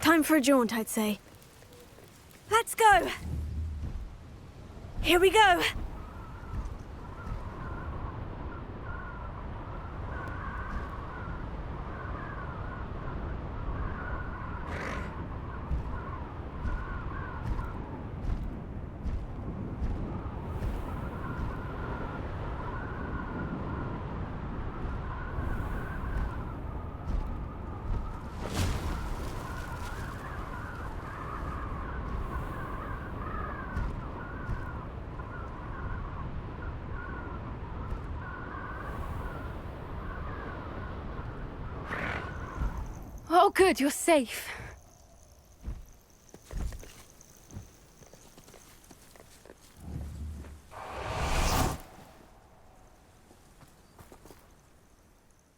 Time for a jaunt, I'd say. Let's go! Here we go! Oh, good, you're safe.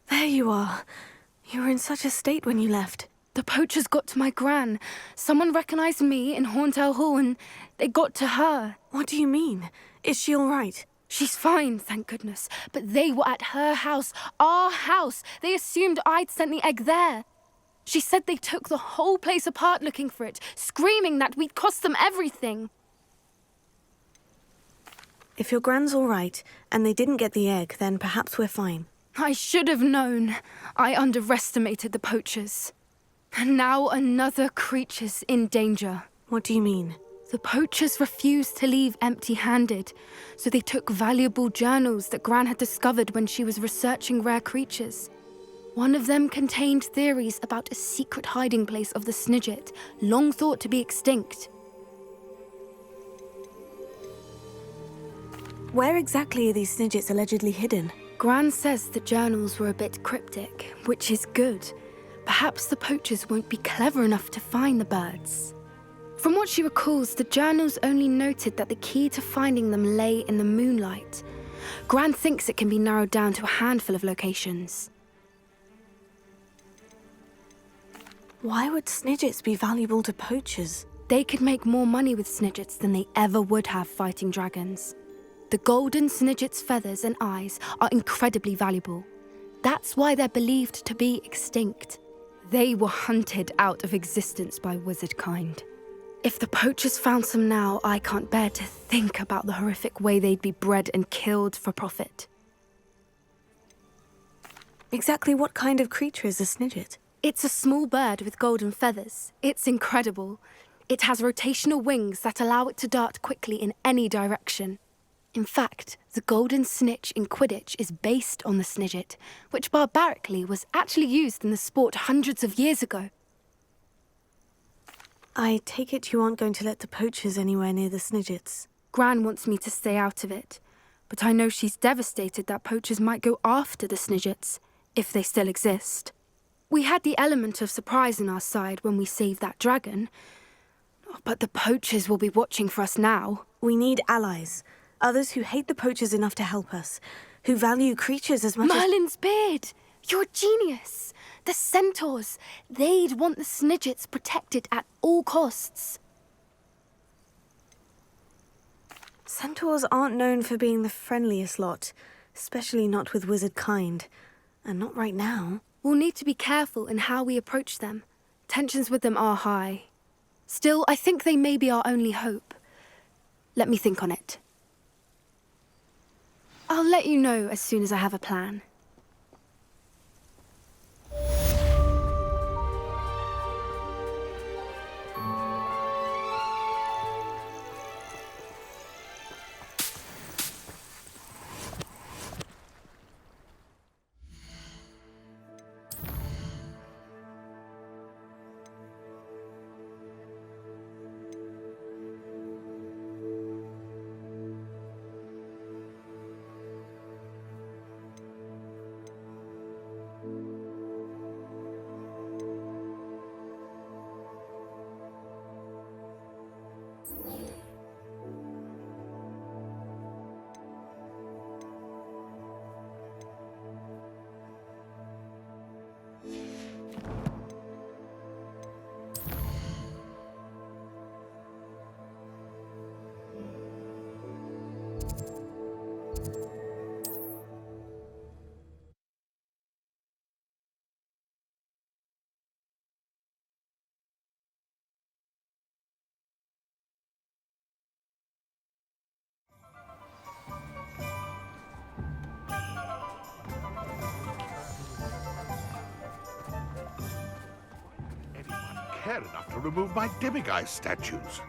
There you are. You were in such a state when you left. The poachers got to my gran. Someone recognized me in Horntail Hall and they got to her. What do you mean? Is she all right? She's fine, thank goodness. But they were at her house, our house. They assumed I'd sent the egg there. She said they took the whole place apart looking for it, screaming that we'd cost them everything. If your gran's all right, and they didn't get the egg, then perhaps we're fine. I should have known. I underestimated the poachers. And now another creature's in danger. What do you mean? The poachers refused to leave empty-handed, so they took valuable journals that Gran had discovered when she was researching rare creatures. One of them contained theories about a secret hiding place of the Snidget, long thought to be extinct. Where exactly are these Snidgets allegedly hidden? Gran says the journals were a bit cryptic, which is good. Perhaps the poachers won't be clever enough to find the birds. From what she recalls, the journals only noted that the key to finding them lay in the moonlight. Gran thinks it can be narrowed down to a handful of locations. Why would Snidgets be valuable to poachers? They could make more money with Snidgets than they ever would have fighting dragons. The golden Snidget's feathers and eyes are incredibly valuable. That's why they're believed to be extinct. They were hunted out of existence by wizard kind. If the poachers found some now, I can't bear to think about the horrific way they'd be bred and killed for profit. Exactly what kind of creature is a Snidget? It's a small bird with golden feathers. It's incredible. It has rotational wings that allow it to dart quickly in any direction. In fact, the golden snitch in Quidditch is based on the Snidget, which barbarically was actually used in the sport hundreds of years ago. I take it you aren't going to let the poachers anywhere near the Snidgets. Gran wants me to stay out of it, but I know she's devastated that poachers might go after the Snidgets, if they still exist. We had the element of surprise on our side when we saved that dragon, but the poachers will be watching for us now. We need allies. Others who hate the poachers enough to help us, who value creatures as much Merlin's beard! You're a genius! The centaurs! They'd want the Snidgets protected at all costs. Centaurs aren't known for being the friendliest lot, especially not with wizard kind. And not right now. We'll need to be careful in how we approach them. Tensions with them are high. Still, I think they may be our only hope. Let me think on it. I'll let you know as soon as I have a plan. care enough to remove my demiguise statues.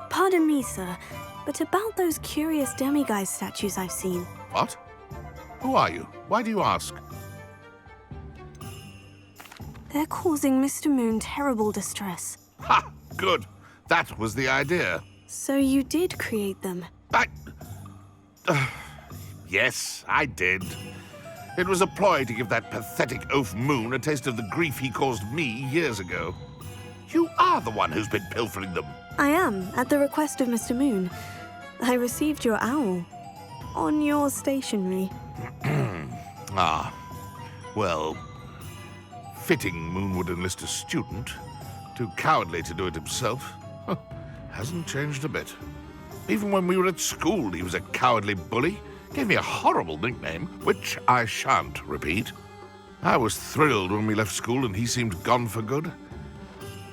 Pardon me, sir, but about those curious demiguise statues I've seen. What? Who are you? Why do you ask? They're causing Mr. Moon terrible distress. Ha! Good. That was the idea. So you did create them? Yes, I did. It was a ploy to give that pathetic oaf Moon a taste of the grief he caused me years ago. You are the one who's been pilfering them. I am, at the request of Mr. Moon. I received your owl. On your stationery. Ah. Well, fitting Moon would enlist a student. Too cowardly to do it himself. Hasn't changed a bit. Even when we were at school, he was a cowardly bully. Gave me a horrible nickname, which I shan't repeat. I was thrilled when we left school and he seemed gone for good.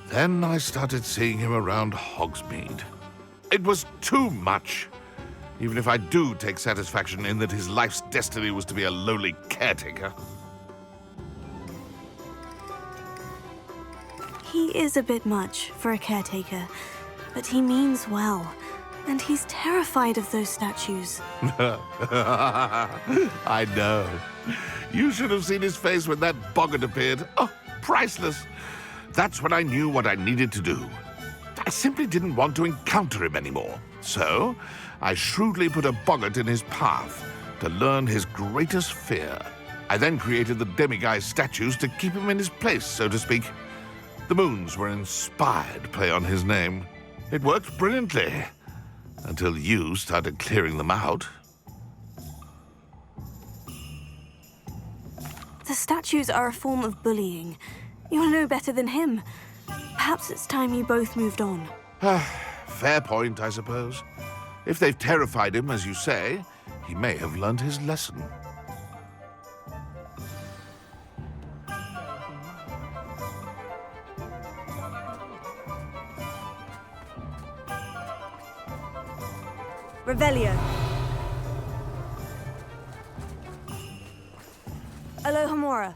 Then I started seeing him around Hogsmeade. It was too much. Even if I do take satisfaction in that his life's destiny was to be a lowly caretaker. He is a bit much for a caretaker, but he means well. And he's terrified of those statues. I know. You should have seen his face when that boggart appeared. Oh, priceless. That's when I knew what I needed to do. I simply didn't want to encounter him anymore. So, I shrewdly put a boggart in his path to learn his greatest fear. I then created the demiguise statues to keep him in his place, so to speak. The moons were an inspired play on his name. It worked brilliantly. Until you started clearing them out. The statues are a form of bullying. You're no better than him. Perhaps it's time you both moved on. Fair point, I suppose. If they've terrified him, as you say, he may have learned his lesson. Revelio. Alohomora.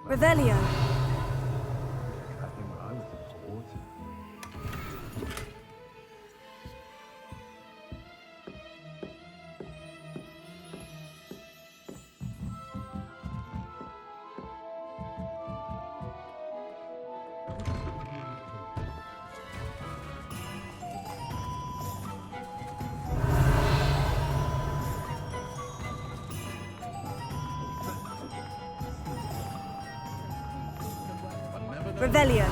Revelio. Revelio.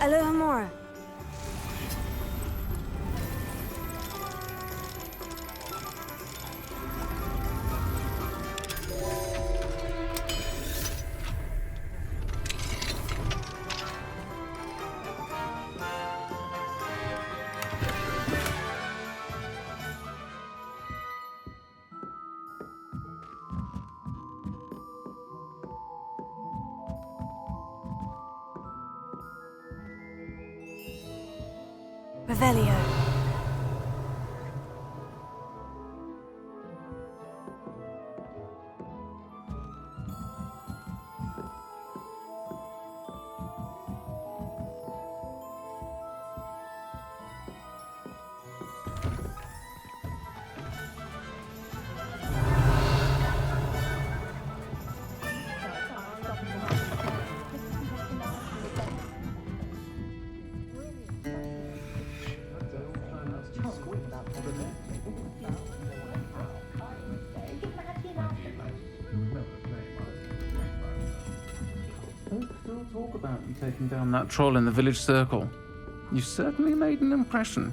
Alohomora. Revelio. about you taking down that troll in the village circle. You certainly made an impression.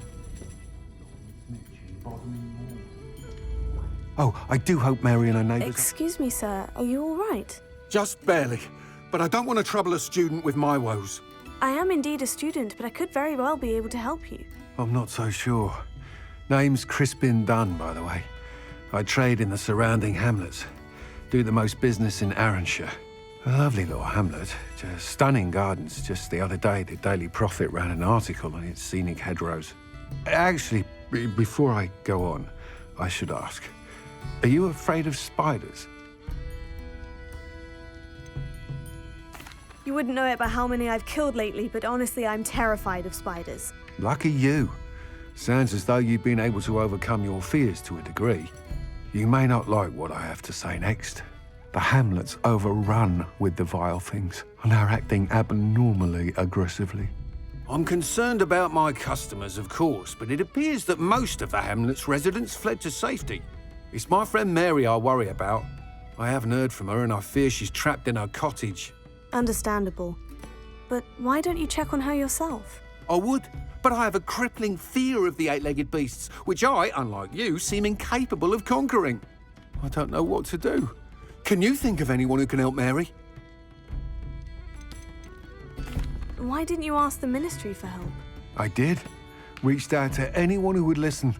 Oh, I do hope Mary and her neighbours... Excuse me, sir. Are you all right? Just barely. But I don't want to trouble a student with my woes. I am indeed a student, but I could very well be able to help you. I'm not so sure. Name's Crispin Dunn, by the way. I trade in the surrounding hamlets. Do the most business in Arranshire. A lovely little hamlet. Just stunning gardens. Just the other day, the Daily Prophet ran an article on its scenic hedgerows. Actually, before I go on, I should ask, are you afraid of spiders? You wouldn't know it by how many I've killed lately, but honestly, I'm terrified of spiders. Lucky you. Sounds as though you've been able to overcome your fears to a degree. You may not like what I have to say next. The hamlet's overrun with the vile things, and are acting abnormally aggressively. I'm concerned about my customers, of course, but it appears that most of the hamlet's residents fled to safety. It's my friend Mary I worry about. I haven't heard from her, and I fear she's trapped in her cottage. Understandable. But why don't you check on her yourself? I would, but I have a crippling fear of the eight-legged beasts, which I, unlike you, seem incapable of conquering. I don't know what to do. Can you think of anyone who can help Mary? Why didn't you ask the ministry for help? I did. Reached out to anyone who would listen.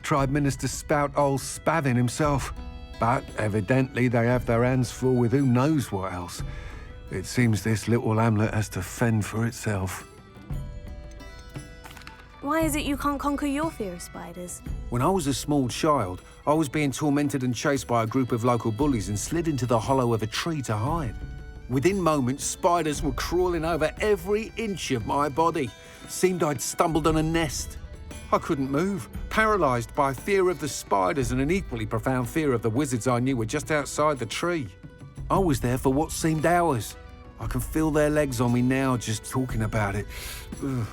Tried Minister Spout old Spavin himself. But evidently they have their hands full with who knows what else. It seems this little hamlet has to fend for itself. Why is it you can't conquer your fear of spiders? When I was a small child, I was being tormented and chased by a group of local bullies and slid into the hollow of a tree to hide. Within moments, spiders were crawling over every inch of my body. Seemed I'd stumbled on a nest. I couldn't move, paralysed by fear of the spiders and an equally profound fear of the wizards I knew were just outside the tree. I was there for what seemed hours. I can feel their legs on me now just talking about it. Ugh.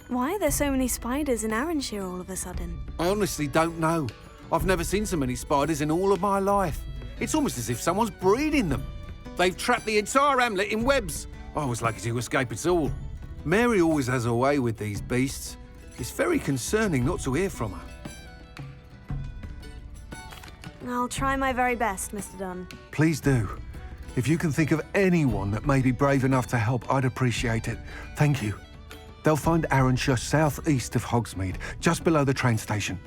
Why are there so many spiders in Arranshire all of a sudden? I honestly don't know. I've never seen so many spiders in all of my life. It's almost as if someone's breeding them. They've trapped the entire hamlet in webs. I was lucky to escape it all. Mary always has a way with these beasts. It's very concerning not to hear from her. I'll try my very best, Mr. Dunn. Please do. If you can think of anyone that may be brave enough to help, I'd appreciate it. Thank you. They'll find Arranshire southeast of Hogsmeade, just below the train station.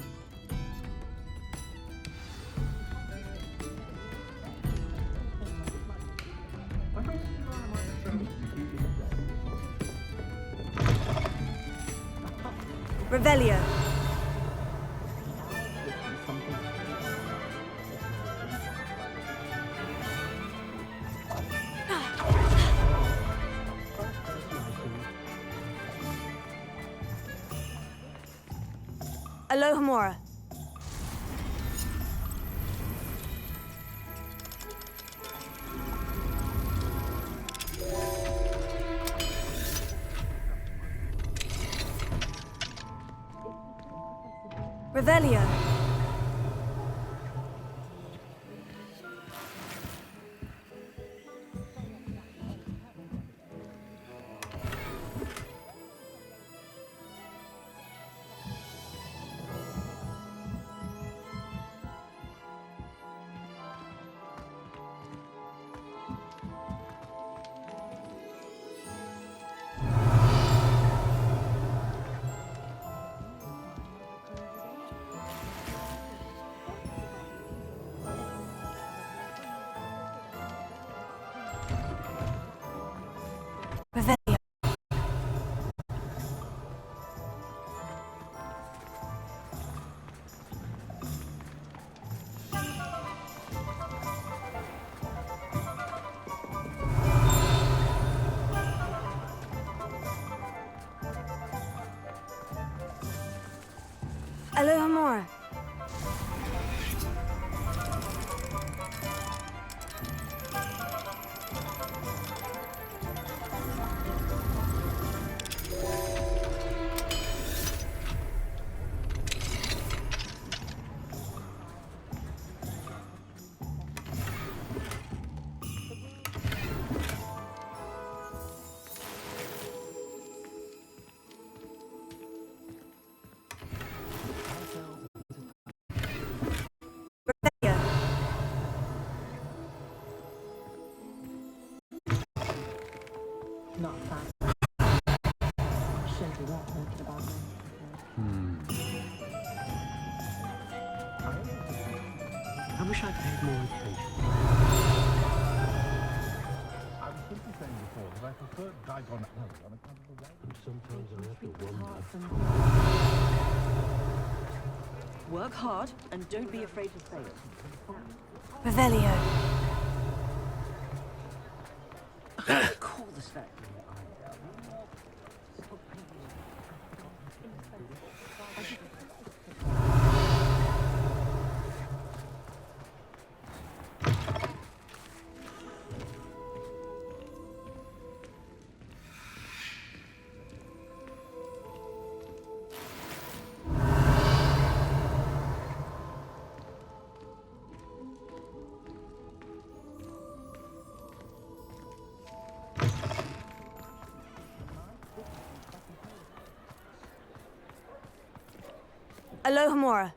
Revelio. Alohomora. Revelio. Revelio. Alohomora. wish I paid more attention. I was simply saying before that I prefer Diagon Alley on account of the way. Sometimes I have to wonder. Work hard and don't be afraid to fail. Revelio. Call this thing. Alohomora.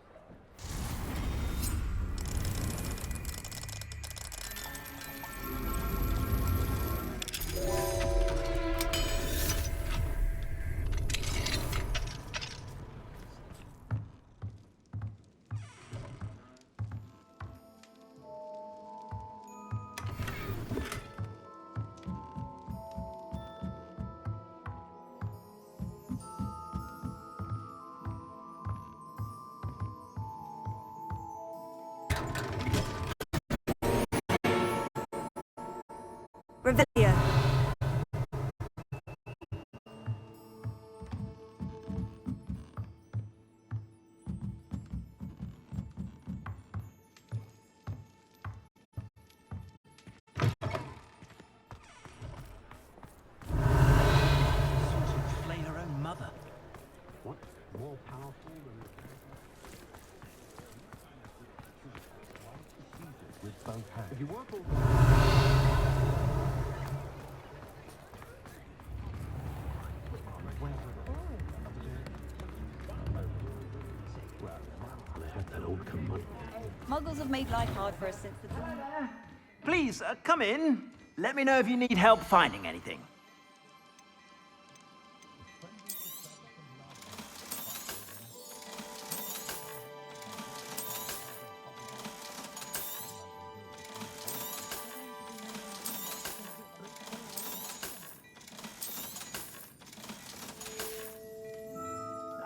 Revelio. Slay her own mother. What? More powerful than With both hands. if you work all I had that old commodity. Muggles have made life hard for us since the dawn. Please, come in. Let me know if you need help finding anything.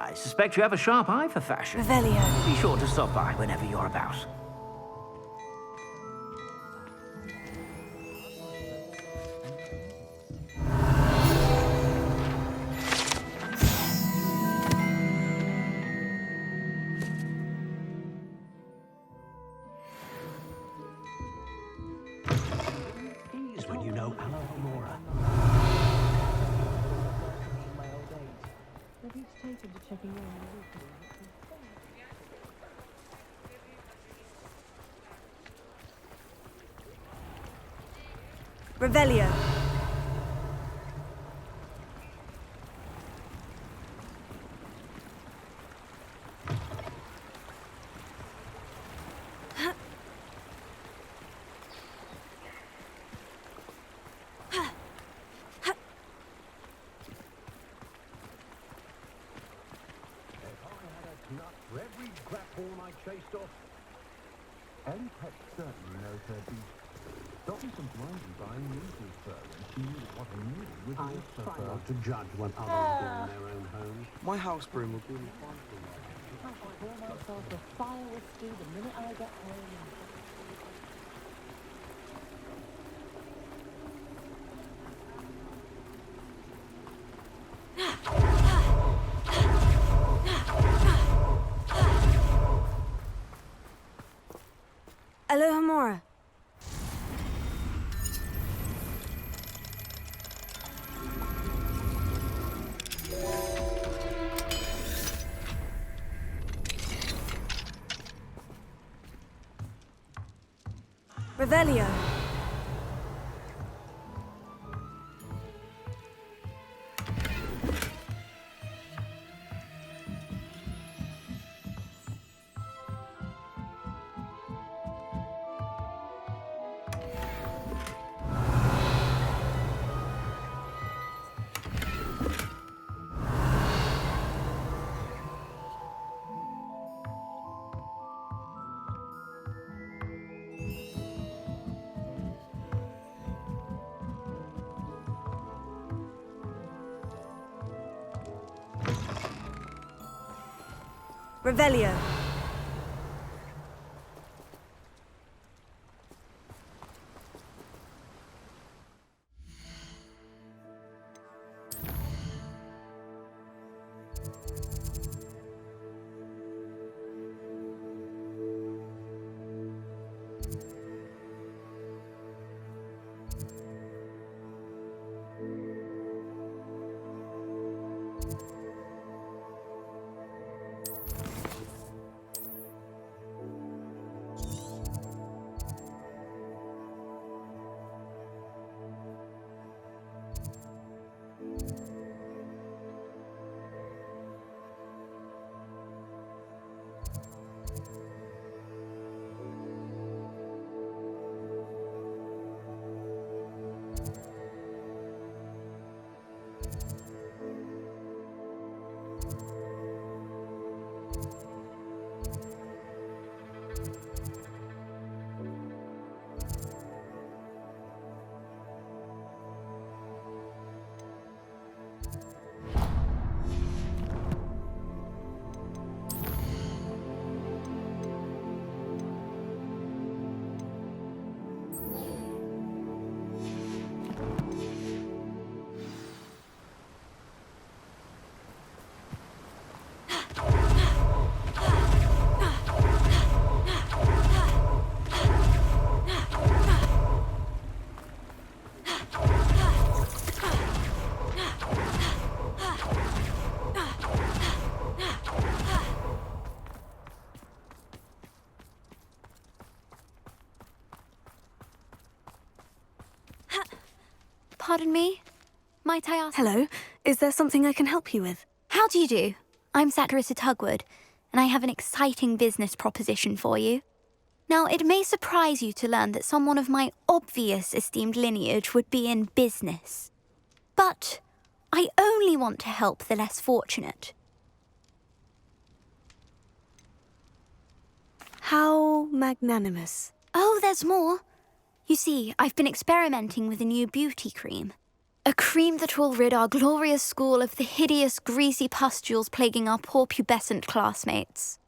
I suspect you have a sharp eye for fashion. Revelio. Be sure to stop by whenever you're about. Is when you know Alohomora. Revelio. For every grapehorn I chased off. Ellie Peck certainly knows her beast. Stopping some blindly buying useless fur when she knew that what he needed was I useful try fur. not to judge what others do in their own homes. My house broom will be in Alohomora. Revelio. Revelio. Pardon me? Might I ask? Hello, is there something I can help you with? How do you do? I'm Satirissa Tugwood, and I have an exciting business proposition for you. Now, it may surprise you to learn that someone of my obvious esteemed lineage would be in business. But I only want to help the less fortunate. How magnanimous. Oh, there's more. You see, I've been experimenting with a new beauty cream. A cream that will rid our glorious school of the hideous, greasy pustules plaguing our poor pubescent classmates.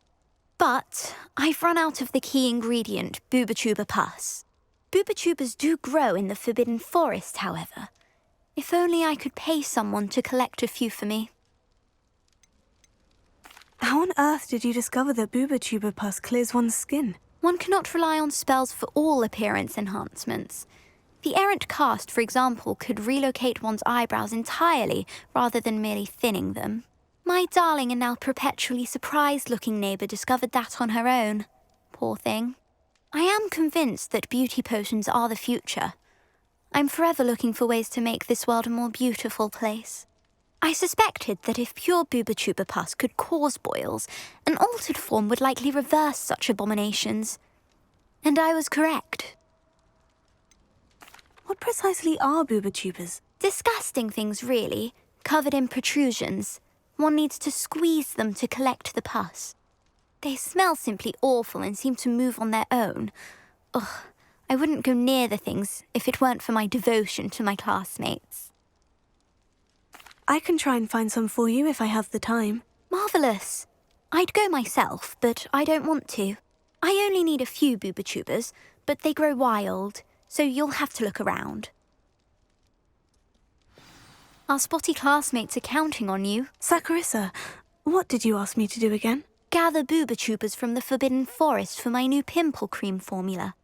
But I've run out of the key ingredient, boobotuber pus. Boobotubers do grow in the Forbidden Forest, however. If only I could pay someone to collect a few for me. How on earth did you discover that boobotuber pus clears one's skin? One cannot rely on spells for all appearance enhancements. The errant cast, for example, could relocate one's eyebrows entirely rather than merely thinning them. My darling and now perpetually surprised-looking neighbour discovered that on her own. Poor thing. I am convinced that beauty potions are the future. I'm forever looking for ways to make this world a more beautiful place. I suspected that if pure boobotuber pus could cause boils, an altered form would likely reverse such abominations. And I was correct. What precisely are boobotubers? Disgusting things, really, covered in protrusions. One needs to squeeze them to collect the pus. They smell simply awful and seem to move on their own. Ugh, I wouldn't go near the things if it weren't for my devotion to my classmates. I can try and find some for you if I have the time. Marvellous. I'd go myself, but I don't want to. I only need a few boobotubers, but they grow wild, so you'll have to look around. Our spotty classmates are counting on you. Saccharissa, what did you ask me to do again? Gather boobotubers from the Forbidden Forest for my new pimple cream formula.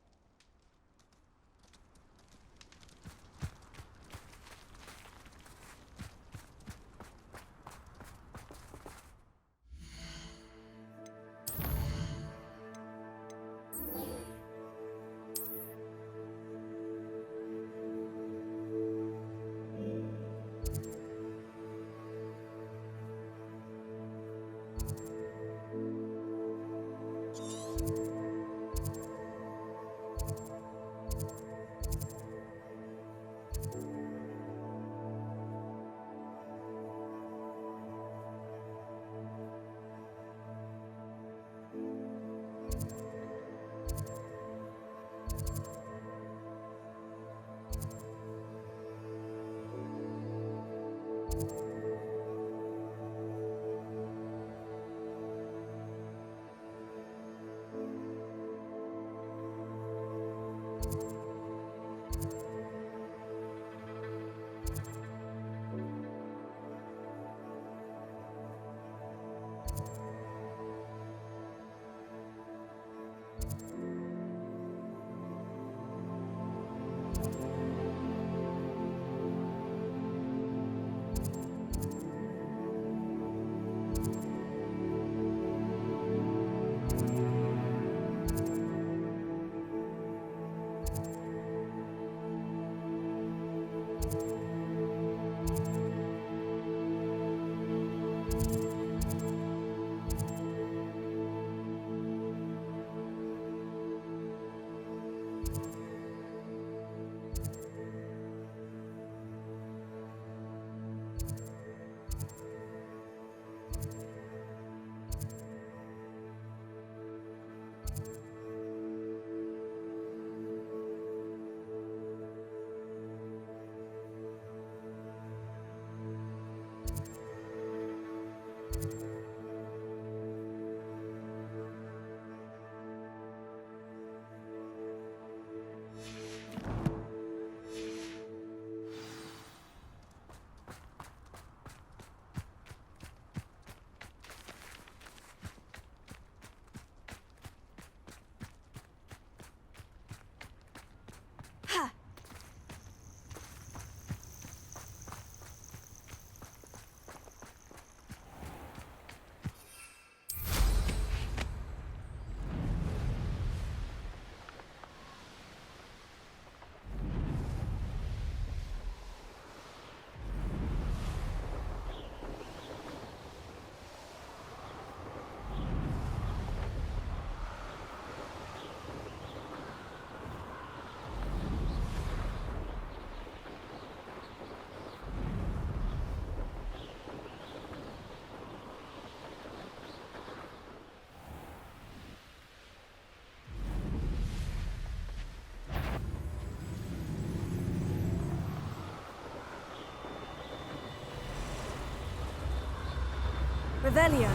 Revelio.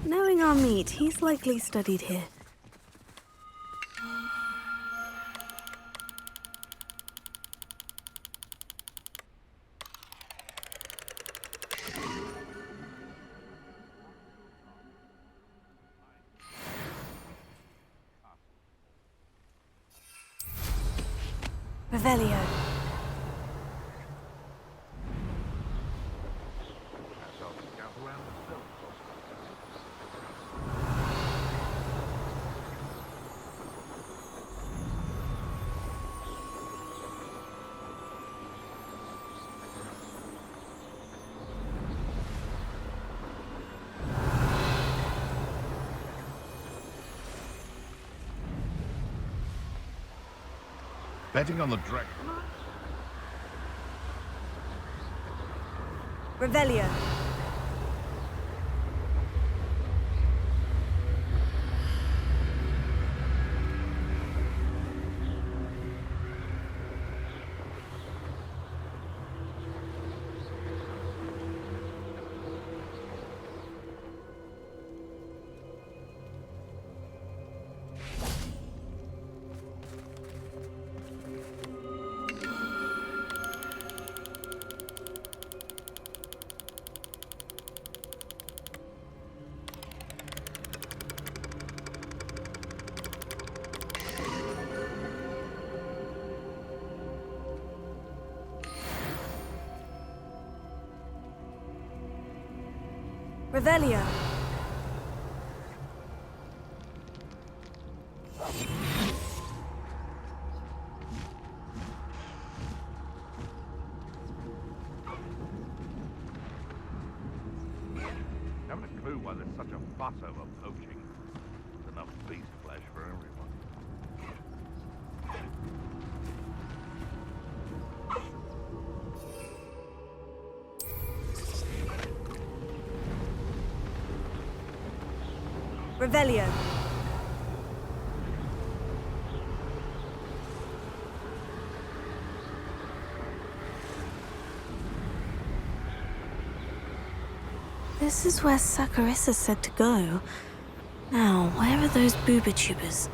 Knowing our meat, he's likely studied here. Revelio. Betting on the dragon. Revelio. Revelio. Haven't a clue why there's such a fuss over poaching. There's enough beast flesh for everyone. Revelio. This is where Saccharissa said to go. Now, where are those booba tubers?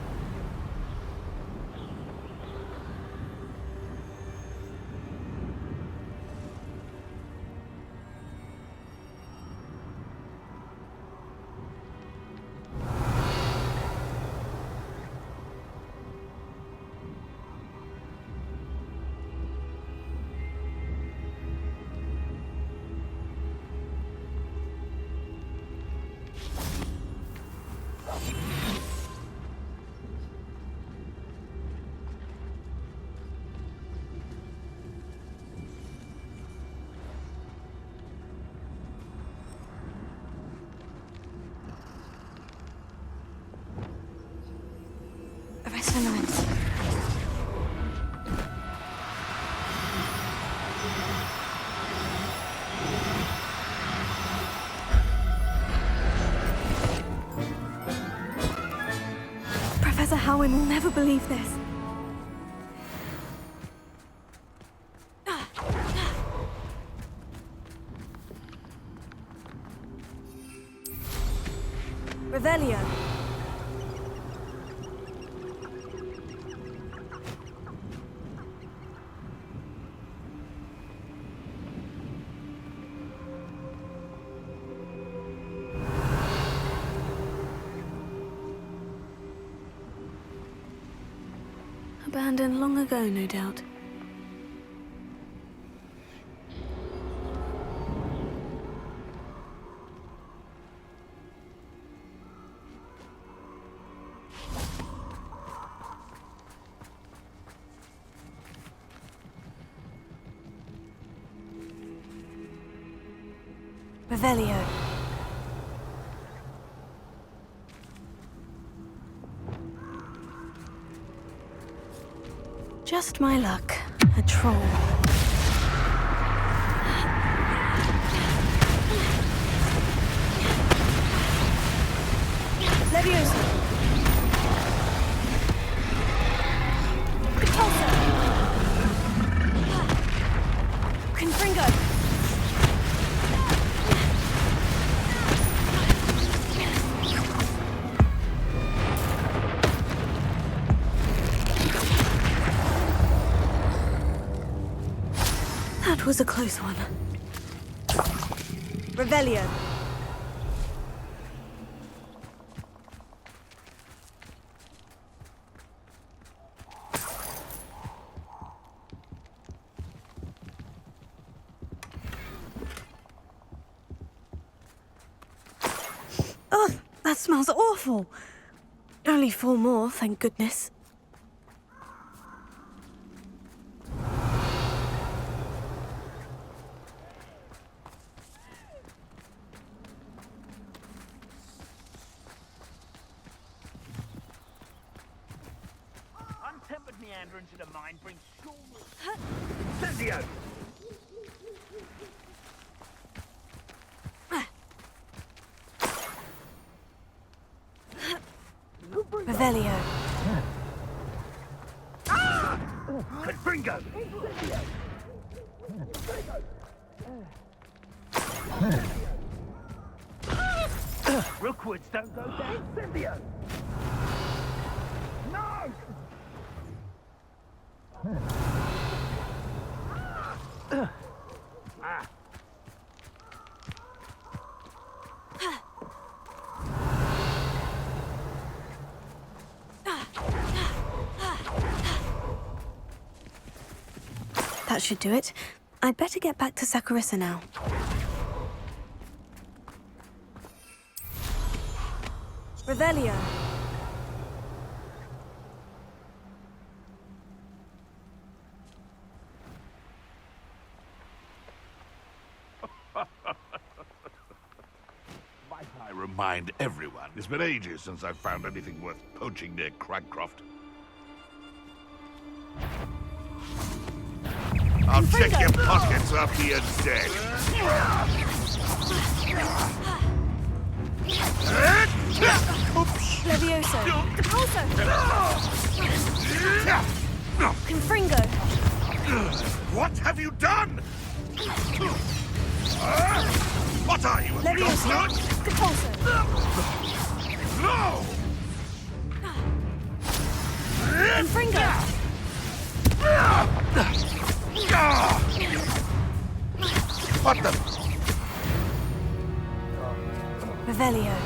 Arrest Filaments. Professor Howin will never believe this. Revelio. Abandoned long ago, no doubt. Revelio. Just my luck. A troll. Leviosa. That was a close one. Revelio. Oh, that smells awful. Only 4 more, thank goodness. Untempered meander into the mine brings shore. Incendio! Revelio. Confringo! Rookwoods don't go down. Incendio! No! That should do it. I'd better get back to Saccharissa now. Revelio. Might I remind everyone, it's been ages since I've found anything worth poaching near Cragcroft. I'll check your pockets after you're dead. Oops. Levioso. Confringo. What have you done? What are you, a Levioso. ghost? Capulso. No! Confringo. What the? Revelio.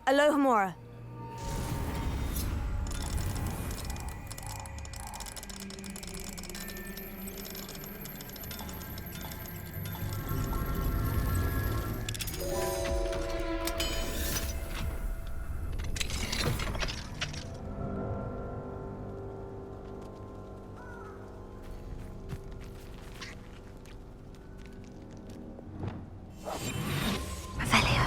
Alohomora. Revelio.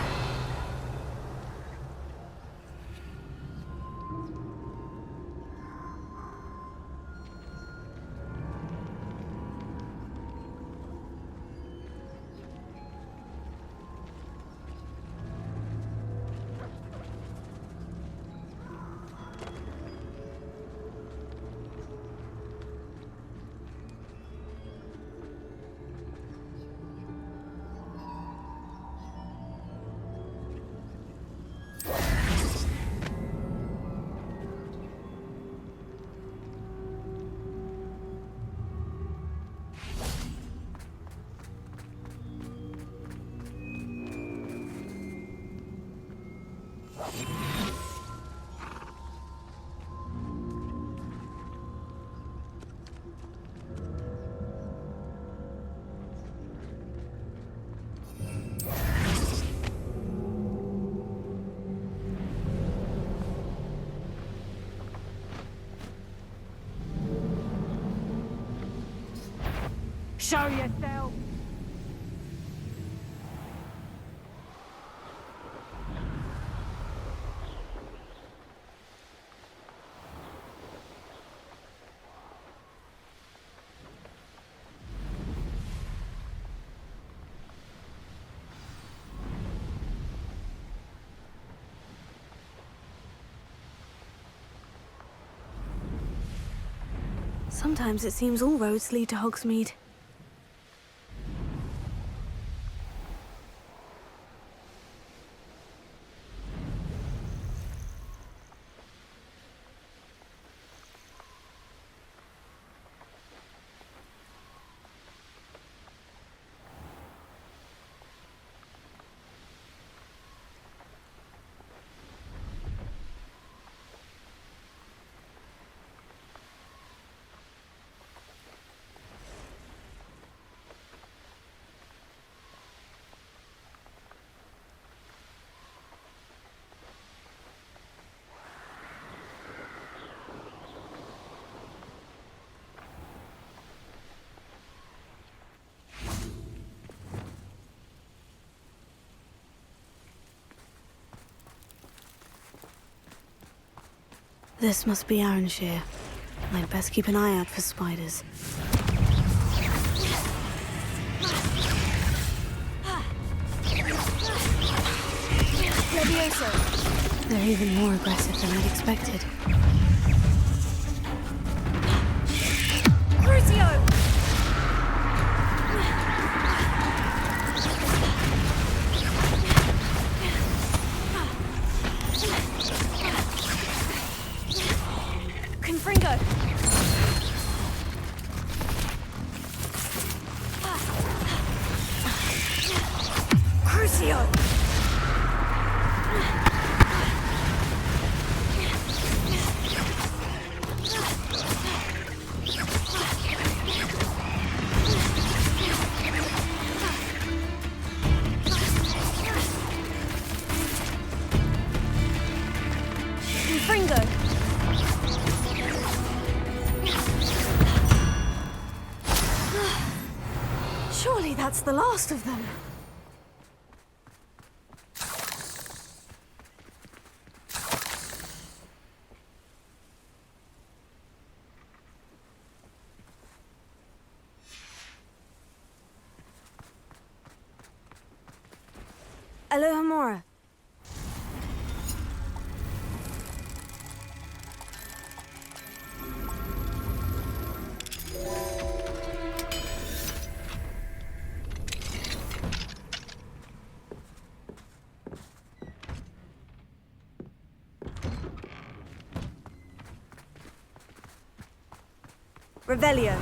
Show yourself! Sometimes it seems all roads lead to Hogsmeade. This must be Arranshire. I'd best keep an eye out for spiders. Levioso! They're even more aggressive than I'd expected. Crucio! Confringo! Crucio! Confringo! Surely that's the last of them. Alohomora. Revelio.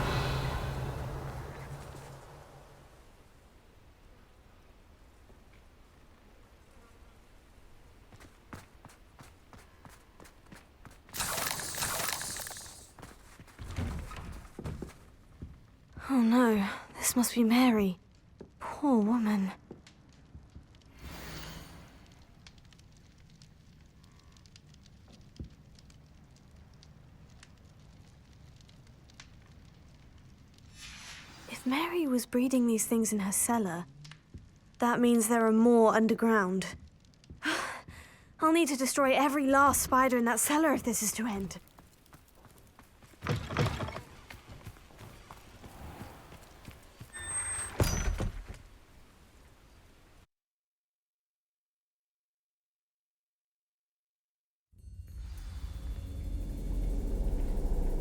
Oh no, this must be Mary. Poor woman. If Mary was breeding these things in her cellar, that means there are more underground. I'll need to destroy every last spider in that cellar if this is to end.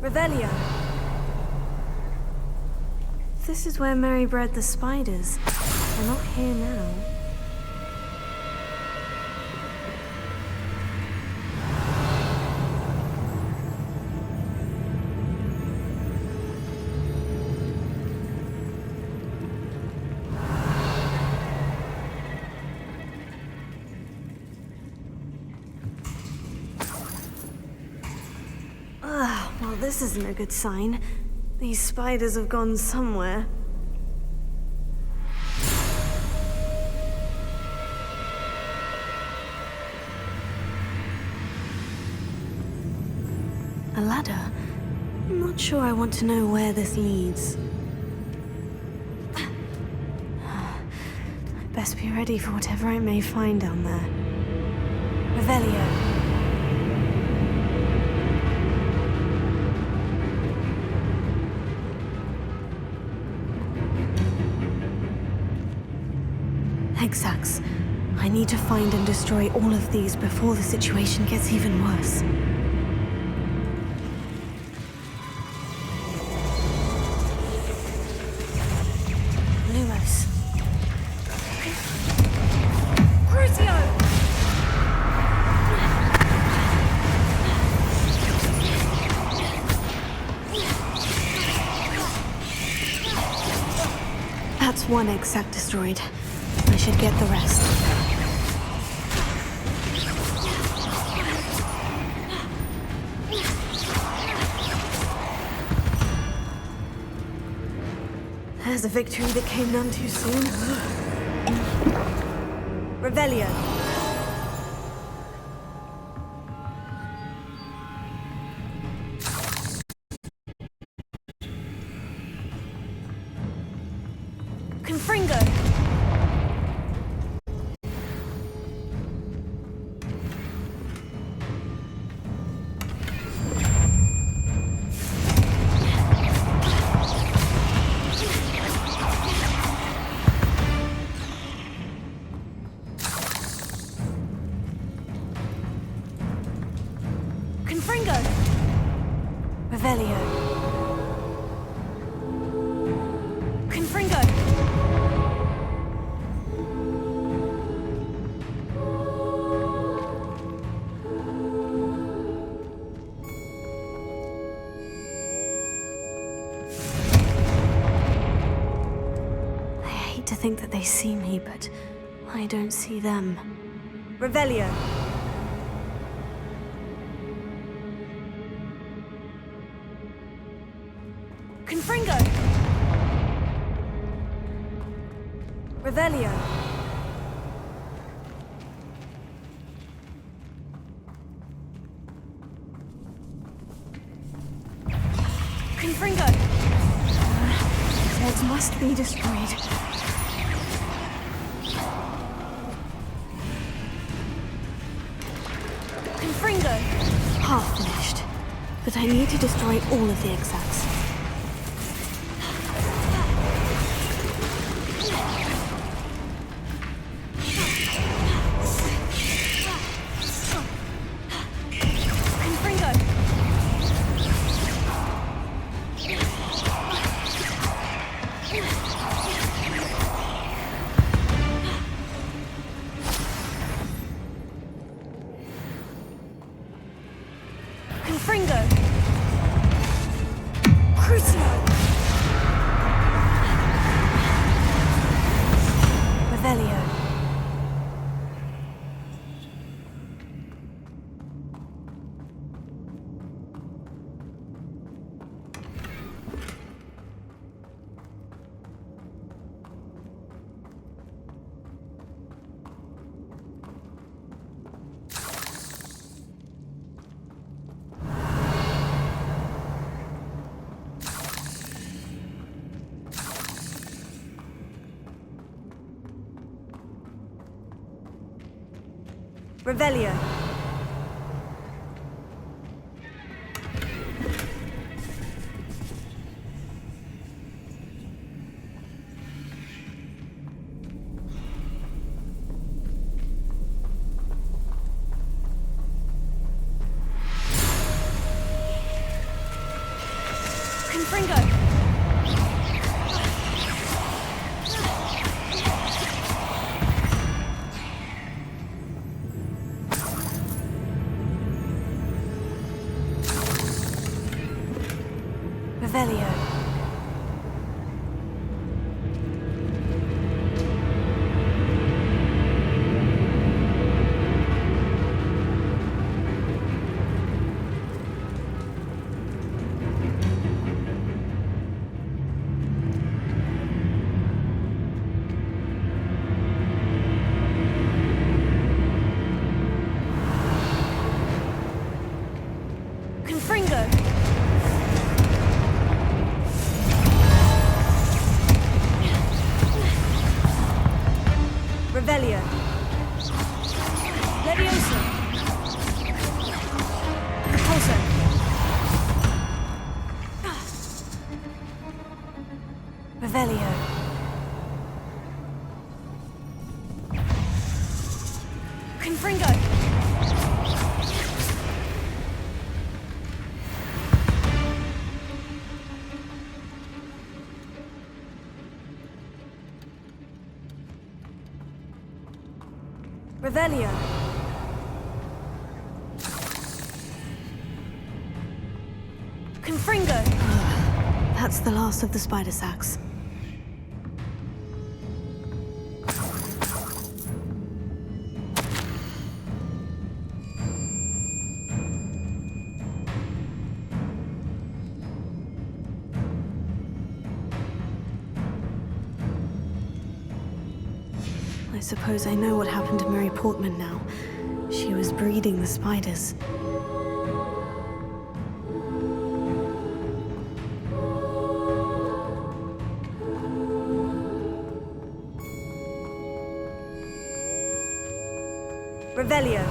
Revelio. This is where Mary bred the spiders. They're not here now. Well, this isn't a good sign. These spiders have gone somewhere. A ladder? I'm not sure I want to know where this leads. I'd best be ready for whatever I may find down there. Revelio. Hexax. I need to find and destroy all of these before the situation gets even worse. Lumos. Crucio! That's one Hexac destroyed. I should get the rest. There's a victory that came none too soon. Revelio. Confringo. Confringo! Revelio. Confringo! I hate to think that they see me, but I don't see them. Revelio. Confringo! Revelio. Confringo! Wards must be destroyed. Confringo! Half finished. But I need to destroy all of the exacts. Confringo! Confringo! Crucio! Revelio. Revelio. Confringo. Revelio. Confringo. Revelio. Levioso. Repulso. Revelio. Confringo. Revelio. Confringo. That's the last of the spider sacks. I suppose I know what happened to Mary Portman now. She was breeding the spiders. Revelio.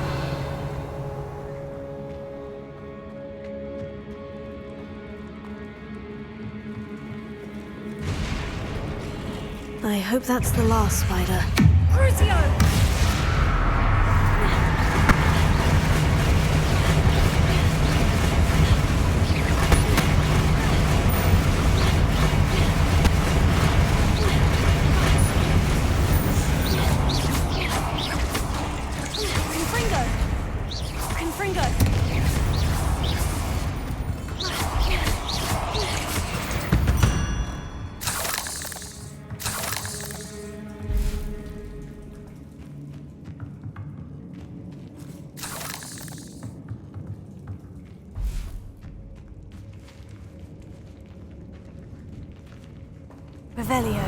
I hope that's the last spider. Crucio! Confringo! Revelio.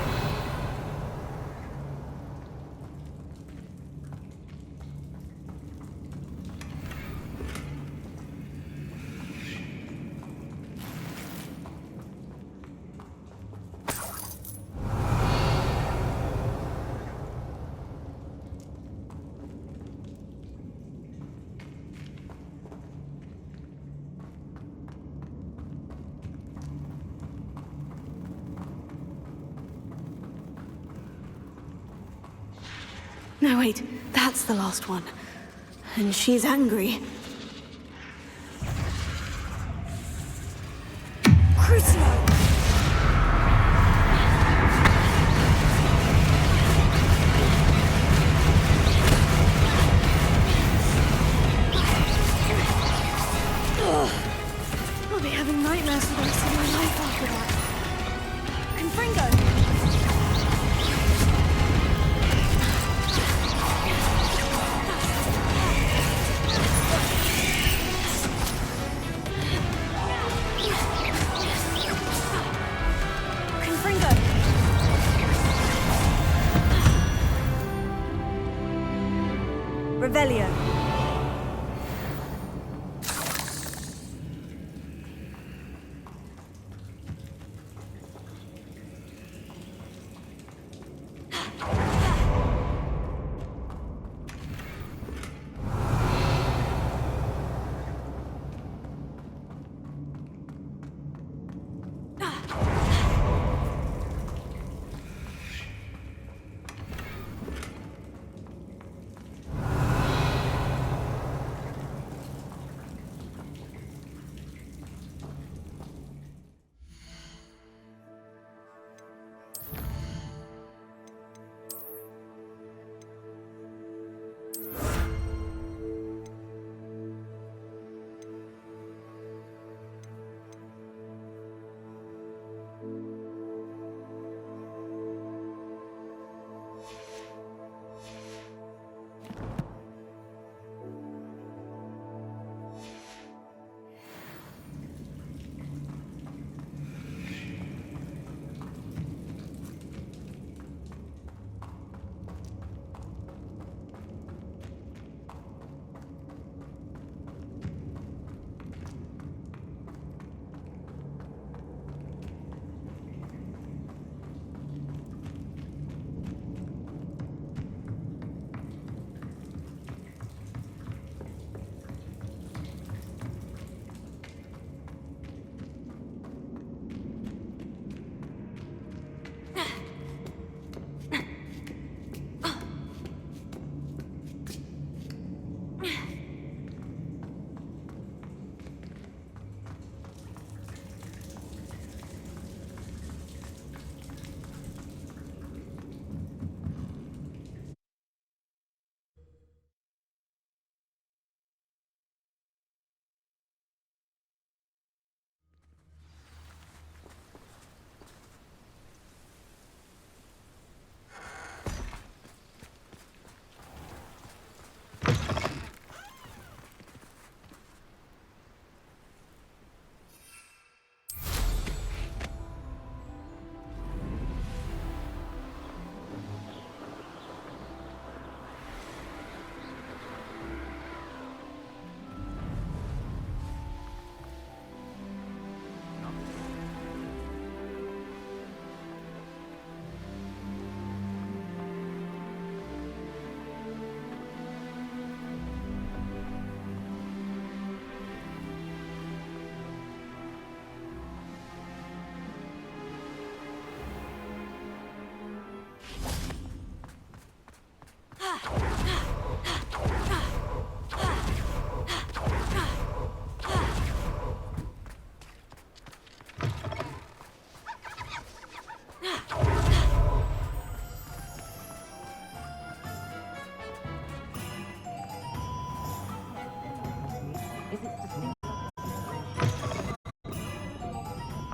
No, wait, that's the last one. And she's angry. Crucio! I'll be having nightmares for the rest of my life after that. Confringo! Revelio.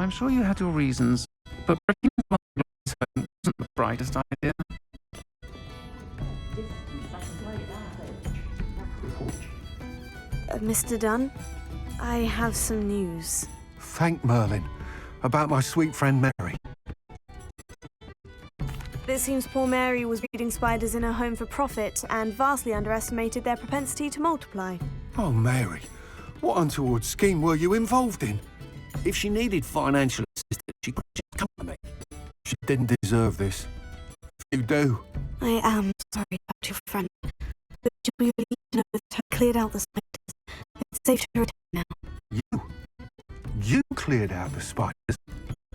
I'm sure you had your reasons, but breaking into Glory's home wasn't the brightest idea. Mr. Dunn, I have some news. Thank Merlin. About my sweet friend Mary. It seems poor Mary was breeding spiders in her home for profit and vastly underestimated their propensity to multiply. Oh, Mary. What untoward scheme were you involved in? If she needed financial assistance, she could just come to me. She didn't deserve this. If you do. I am sorry about your friend. But we really need to know that I cleared out the spiders. It's safe to return now. You cleared out the spiders?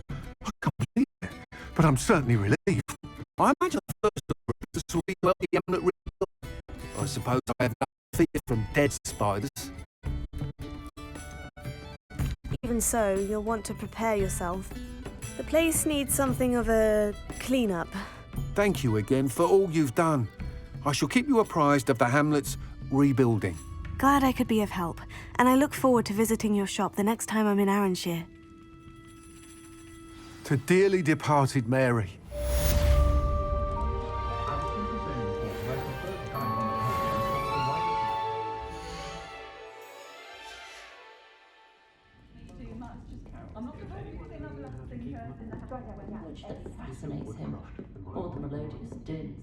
I can't believe it, but I'm certainly relieved. I imagine the first of the sweet, wealthy young at risk. I suppose I have no fear from dead spiders. Even so, you'll want to prepare yourself. The place needs something of a clean-up. Thank you again for all you've done. I shall keep you apprised of the hamlet's rebuilding. Glad I could be of help, and I look forward to visiting your shop the next time I'm in Arranshire. To dearly departed Mary. That fascinates him, or the melodious dints.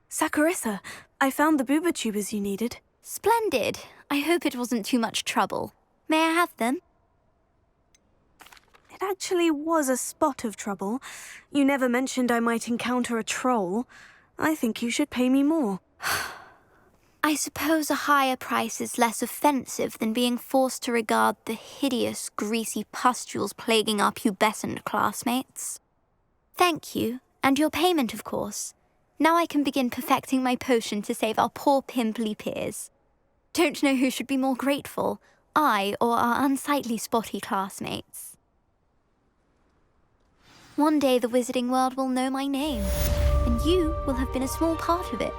Saccharissa, I found the booba tubers you needed. Splendid. I hope it wasn't too much trouble. May I have them? It actually was a spot of trouble. You never mentioned I might encounter a troll. I think you should pay me more. I suppose a higher price is less offensive than being forced to regard the hideous, greasy pustules plaguing our pubescent classmates. Thank you, and your payment, of course. Now I can begin perfecting my potion to save our poor pimply peers. Don't know who should be more grateful, I or our unsightly spotty classmates. One day the wizarding world will know my name, and you will have been a small part of it.